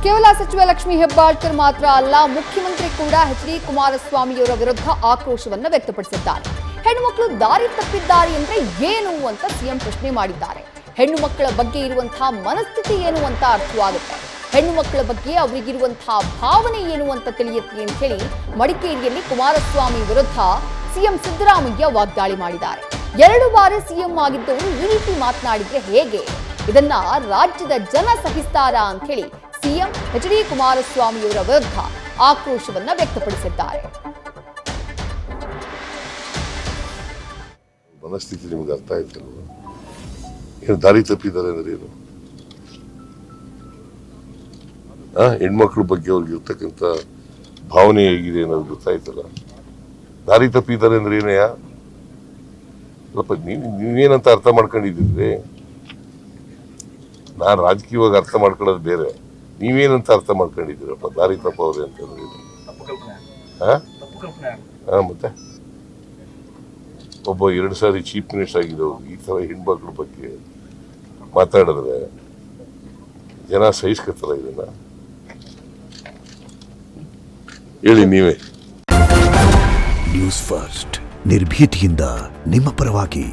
ಕೇವಲ ಸಚಿವ ಲಕ್ಷ್ಮೀ ಹೆಬ್ಬಾಳ್ಕರ್ ಮಾತ್ರ ಅಲ್ಲ, ಮುಖ್ಯಮಂತ್ರಿ ಕೂಡ ಎಚ್.ಡಿ. ಕುಮಾರಸ್ವಾಮಿಯವರ ವಿರುದ್ಧ ಆಕ್ರೋಶವನ್ನು ವ್ಯಕ್ತಪಡಿಸಿದ್ದಾರೆ. ಹೆಣ್ಣುಮಕ್ಕಳು ದಾರಿ ತಪ್ಪಿದ್ದಾರೆ ಅಂದ್ರೆ ಏನು ಅಂತ ಸಿಎಂ ಪ್ರಶ್ನೆ ಮಾಡಿದ್ದಾರೆ. ಹೆಣ್ಣು ಮಕ್ಕಳ ಬಗ್ಗೆ ಇರುವಂತಹ ಮನಸ್ಥಿತಿ ಏನು ಅಂತ ಅರ್ಥವಾಗುತ್ತೆ. ಹೆಣ್ಣು ಮಕ್ಕಳ ಬಗ್ಗೆ ಅವರಿಗಿರುವಂತಹ ಭಾವನೆ ಏನು ಅಂತ ತಿಳಿಯುತ್ತೆ ಅಂತ ಹೇಳಿ ಮಡಿಕೇರಿಯಲ್ಲಿ ಕುಮಾರಸ್ವಾಮಿ ವಿರುದ್ಧ ಸಿಎಂ ಸಿದ್ದರಾಮಯ್ಯ ವಾಗ್ದಾಳಿ ಮಾಡಿದ್ದಾರೆ. 2 ಬಾರಿ ಸಿಎಂ ಆಗಿದ್ದವರು ಈ ರೀತಿ ಮಾತನಾಡಿದ್ರೆ ಹೇಗೆ? ಇದನ್ನ ರಾಜ್ಯದ ಜನ ಸಹಿಸ್ತಾರಾ ಅಂತ ಹೇಳಿ ಸಿಎಂ ಎಚ್.ಡಿ. ಕುಮಾರಸ್ವಾಮಿಯವರ ವಿರುದ್ಧ ಆಕ್ರೋಶವನ್ನ ವ್ಯಕ್ತಪಡಿಸಿದ್ದಾರೆ. ಮನಸ್ಥಿತಿ ನಿಮ್ಗೆ ಅರ್ಥ ಆಯ್ತಲ್ವ? ಏನು ದಾರಿ ತಪ್ಪಿದ್ದಾರೆ ಅಂದ್ರೆ ಏನು? ಹೆಣ್ಮಕ್ಳ ಬಗ್ಗೆ ಅವ್ರಿಗೆ ಇರ್ತಕ್ಕಂಥ ಭಾವನೆ ಹೇಗಿದೆ ಅನ್ನೋದು ಗೊತ್ತಾಯ್ತಲ್ಲ. ದಾರಿ ತಪ್ಪಿದ್ದಾರೆ ಅಂದ್ರೆ ಏನಯ್ಯ? ಸ್ವಲ್ಪ ನೀವೇನಂತ ಅರ್ಥ ಮಾಡ್ಕೊಂಡಿದ್ದೀರಿ? ನಾನು ರಾಜಕೀಯವಾಗಿ ಅರ್ಥ ಮಾಡ್ಕೊಳ್ಳೋದು ಬೇರೆ, ನೀವೇನಂತ ಅರ್ಥ ಮಾಡ್ಕೊಂಡಿದ್ದೀರಪ್ಪ ದಾರಿ ತಪ್ಪವ್ರೆ ಅಂತಂದ್ರೆ? ಮತ್ತೆ ಒಬ್ಬ 2 ಸಾರಿ ಚೀಫ್ ಮಿನಿಸ್ಟರ್ ಆಗಿದ್ದವ್ರು ಈ ತರ ಹೆಣ್ಮಕ್ಳ ಬಗ್ಗೆ ಮಾತಾಡಿದ್ರೆ ಜನ ಸಹಿಸ್ಕೊತಾರ? ಇದನ್ನ ಹೇಳಿ ನೀವೇ. ನ್ಯೂಸ್ ಫಸ್ಟ್ ನಿರ್ಭೀತಿಯಿಂದ ನಿಮ್ಮ ಪರವಾಗಿ.